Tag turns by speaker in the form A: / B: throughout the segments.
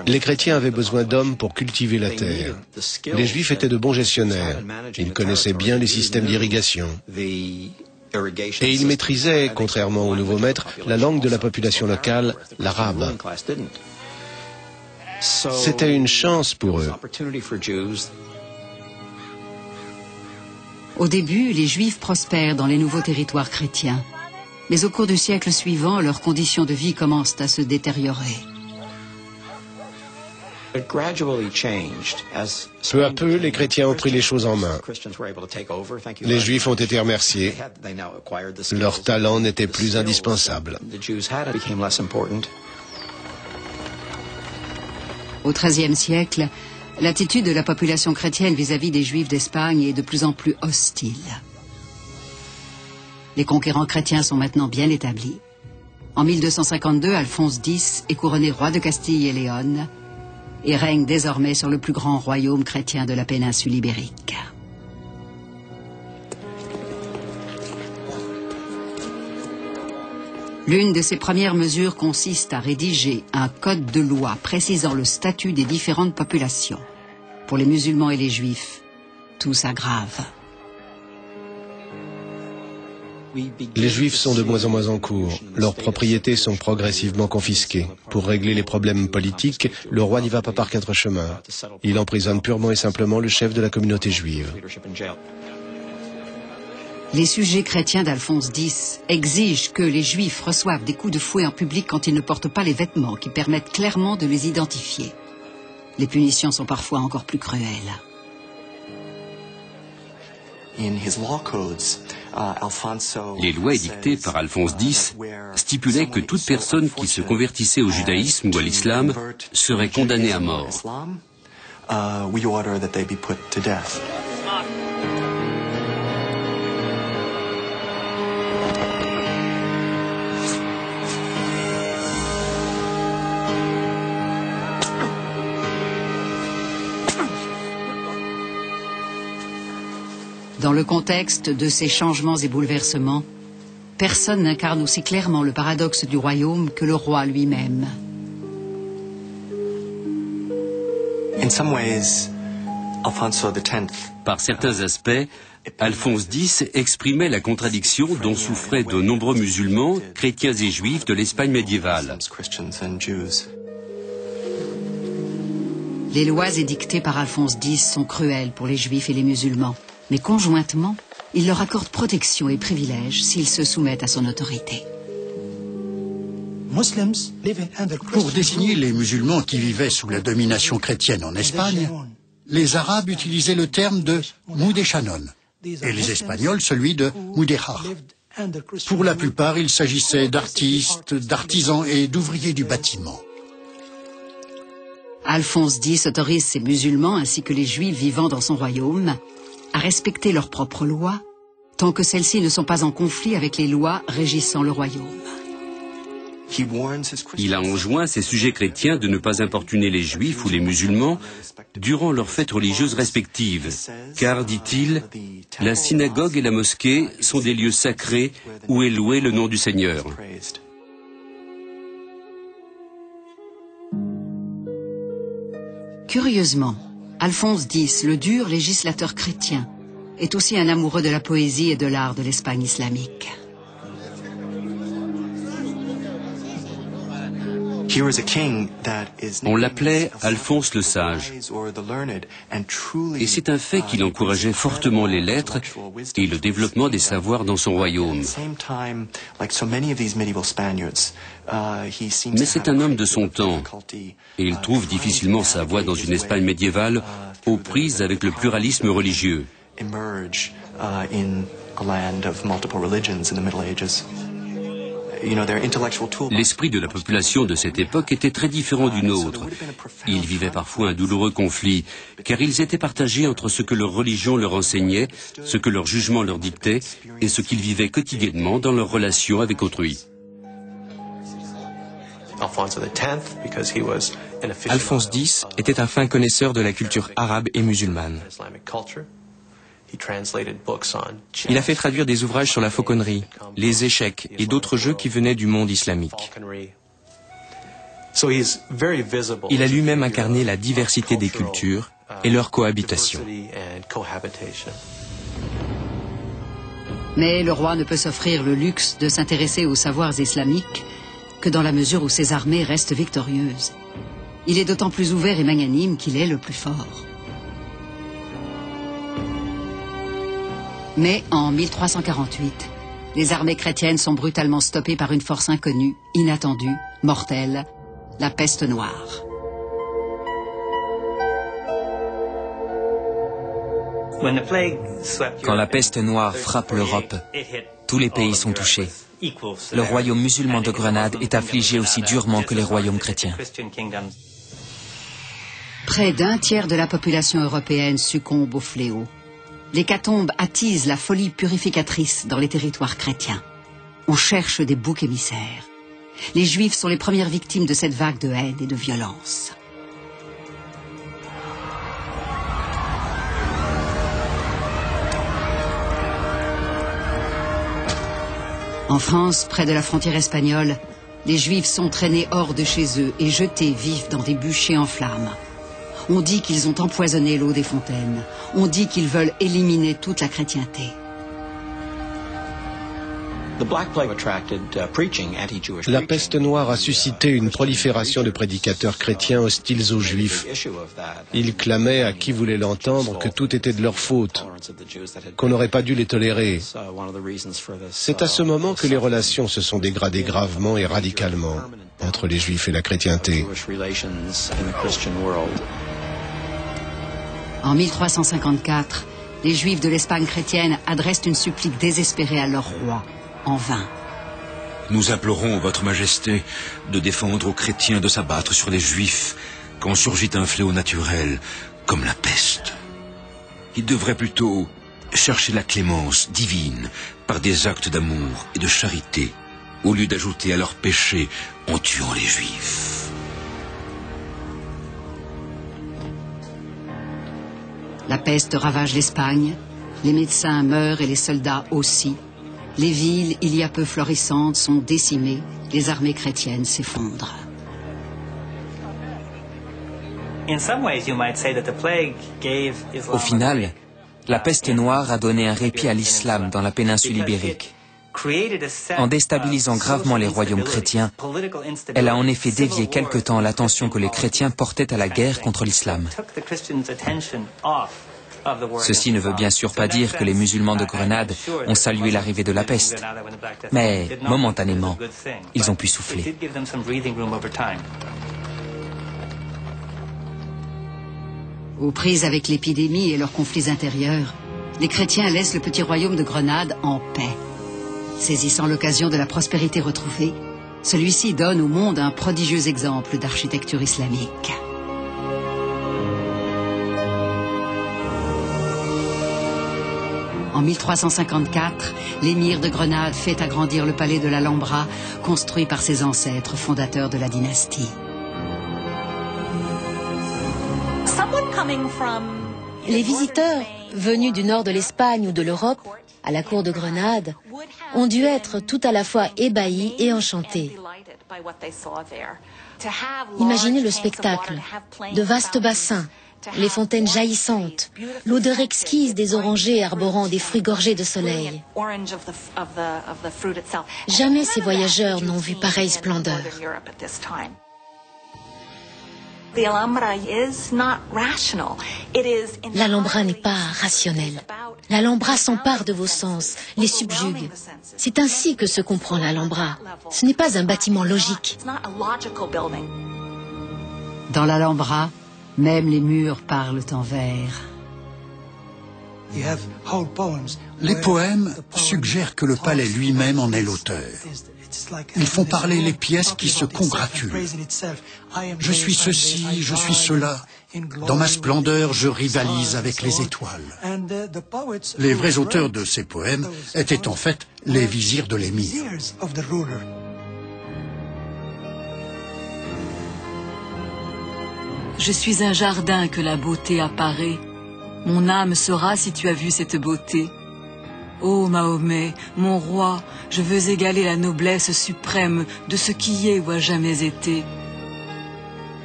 A: Les chrétiens avaient besoin d'hommes pour cultiver la terre. Les Juifs étaient de bons gestionnaires. Ils connaissaient bien les systèmes d'irrigation. Et ils maîtrisaient, contrairement aux nouveaux maîtres, la langue de la population locale, l'arabe. C'était une chance pour eux.
B: Au début, les Juifs prospèrent dans les nouveaux territoires chrétiens. Mais au cours du siècle suivant, leurs conditions de vie commencent à se détériorer.
A: Peu à peu, les chrétiens ont pris les choses en main. Les Juifs ont été remerciés. Leur talent n'était plus indispensable.
B: Au XIIIe siècle, l'attitude de la population chrétienne vis-à-vis des Juifs d'Espagne est de plus en plus hostile. Les conquérants chrétiens sont maintenant bien établis. En 1252, Alphonse X est couronné roi de Castille et Léon et règne désormais sur le plus grand royaume chrétien de la péninsule ibérique. L'une de ses premières mesures consiste à rédiger un code de loi précisant le statut des différentes populations. Pour les musulmans et les juifs, tout s'aggrave.
A: Les Juifs sont de moins en moins en cours. Leurs propriétés sont progressivement confisquées. Pour régler les problèmes politiques, le roi n'y va pas par quatre chemins. Il emprisonne purement et simplement le chef de la communauté juive.
B: Les sujets chrétiens d'Alphonse X exigent que les Juifs reçoivent des coups de fouet en public quand ils ne portent pas les vêtements qui permettent clairement de les identifier. Les punitions sont parfois encore plus cruelles.
C: Les lois édictées par Alphonse X stipulaient que toute personne qui se convertissait au judaïsme ou à l'islam serait condamnée à mort.
B: Dans le contexte de ces changements et bouleversements, personne n'incarne aussi clairement le paradoxe du royaume que le roi lui-même.
C: Par certains aspects, Alphonse X exprimait la contradiction dont souffraient de nombreux musulmans, chrétiens et juifs de l'Espagne médiévale.
B: Les lois édictées par Alphonse X sont cruelles pour les juifs et les musulmans. Mais conjointement, il leur accorde protection et privilèges s'ils se soumettent à son autorité.
D: Pour désigner les musulmans qui vivaient sous la domination chrétienne en Espagne, les Arabes utilisaient le terme de Mudéchanon et les Espagnols celui de Mudéjar. Pour la plupart, il s'agissait d'artistes, d'artisans et d'ouvriers du bâtiment.
B: Alphonse X autorise ces musulmans ainsi que les juifs vivant dans son royaume à respecter leurs propres lois, tant que celles-ci ne sont pas en conflit avec les lois régissant le royaume.
C: Il a enjoint ses sujets chrétiens de ne pas importuner les juifs ou les musulmans durant leurs fêtes religieuses respectives, car, dit-il, la synagogue et la mosquée sont des lieux sacrés où est loué le nom du Seigneur.
B: Curieusement, Alphonse X, le dur législateur chrétien, est aussi un amoureux de la poésie et de l'art de l'Espagne islamique.
C: On l'appelait Alphonse le Sage, et c'est un fait qu'il encourageait fortement les lettres et le développement des savoirs dans son royaume. Mais c'est un homme de son temps, et il trouve difficilement sa voie dans une Espagne médiévale aux prises avec le pluralisme religieux. L'esprit de la population de cette époque était très différent du nôtre. Ils vivaient parfois un douloureux conflit, car ils étaient partagés entre ce que leur religion leur enseignait, ce que leur jugement leur dictait, et ce qu'ils vivaient quotidiennement dans leurs relations avec autrui.
E: Alphonse X était un fin connaisseur de la culture arabe et musulmane. Il a fait traduire des ouvrages sur la fauconnerie, les échecs et d'autres jeux qui venaient du monde islamique. Il a lui-même incarné la diversité des cultures et leur cohabitation.
B: Mais le roi ne peut s'offrir le luxe de s'intéresser aux savoirs islamiques que dans la mesure où ses armées restent victorieuses. Il est d'autant plus ouvert et magnanime qu'il est le plus fort. Mais en 1348, les armées chrétiennes sont brutalement stoppées par une force inconnue, inattendue, mortelle, la peste noire.
E: Quand la peste noire frappe l'Europe, tous les pays sont touchés. Le royaume musulman de Grenade est affligé aussi durement que les royaumes chrétiens.
B: Près d'un tiers de la population européenne succombe au fléau. L'hécatombe attise la folie purificatrice dans les territoires chrétiens. On cherche des boucs émissaires. Les Juifs sont les premières victimes de cette vague de haine et de violence. En France, près de la frontière espagnole, les Juifs sont traînés hors de chez eux et jetés vifs dans des bûchers en flammes. On dit qu'ils ont empoisonné l'eau des fontaines. On dit qu'ils veulent éliminer toute la chrétienté.
A: La peste noire a suscité une prolifération de prédicateurs chrétiens hostiles aux Juifs. Ils clamaient à qui voulait l'entendre que tout était de leur faute, qu'on n'aurait pas dû les tolérer. C'est à ce moment que les relations se sont dégradées gravement et radicalement entre les Juifs et la chrétienté.
B: En 1354, les Juifs de l'Espagne chrétienne adressent une supplique désespérée à leur roi, en vain.
F: Nous implorons Votre Majesté de défendre aux chrétiens de s'abattre sur les Juifs quand surgit un fléau naturel comme la peste. Ils devraient plutôt chercher la clémence divine par des actes d'amour et de charité au lieu d'ajouter à leurs péchés en tuant les Juifs.
B: La peste ravage l'Espagne, les médecins meurent et les soldats aussi. Les villes, il y a peu florissantes, sont décimées, les armées chrétiennes s'effondrent.
E: Au final, la peste noire a donné un répit à l'islam dans la péninsule ibérique. En déstabilisant gravement les royaumes chrétiens, elle a en effet dévié quelque temps l'attention que les chrétiens portaient à la guerre contre l'islam. Ceci ne veut bien sûr pas dire que les musulmans de Grenade ont salué l'arrivée de la peste, mais momentanément, ils ont pu souffler.
B: Aux prises avec l'épidémie et leurs conflits intérieurs, les chrétiens laissent le petit royaume de Grenade en paix. Saisissant l'occasion de la prospérité retrouvée, celui-ci donne au monde un prodigieux exemple d'architecture islamique. En 1354, l'émir de Grenade fait agrandir le palais de l'Alhambra, construit par ses ancêtres fondateurs de la dynastie.
G: Les visiteurs venus du nord de l'Espagne ou de l'Europe, à la cour de Grenade, ont dû être tout à la fois ébahis et enchantés. Imaginez le spectacle, de vastes bassins, les fontaines jaillissantes, l'odeur exquise des orangers arborant des fruits gorgés de soleil. Jamais ces voyageurs n'ont vu pareille splendeur. L'Alhambra n'est pas rationnelle. L'Alhambra s'empare de vos sens, les subjugue. C'est ainsi que se comprend l'Alhambra. Ce n'est pas un bâtiment logique.
B: Dans l'Alhambra, même les murs parlent en vers.
D: Les poèmes suggèrent que le palais lui-même en est l'auteur. Ils font parler les pièces qui se congratulent. Je suis ceci, je suis cela. Dans ma splendeur, je rivalise avec les étoiles. Les vrais auteurs de ces poèmes étaient en fait les vizirs de l'émir.
H: Je suis un jardin que la beauté apparaît. Mon âme sera si tu as vu cette beauté. Ô Mahomet, mon roi, je veux égaler la noblesse suprême de ce qui est ou a jamais été.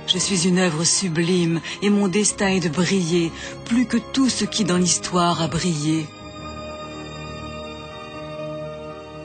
H: Je suis une œuvre sublime et mon destin est de briller plus que tout ce qui dans l'histoire a brillé.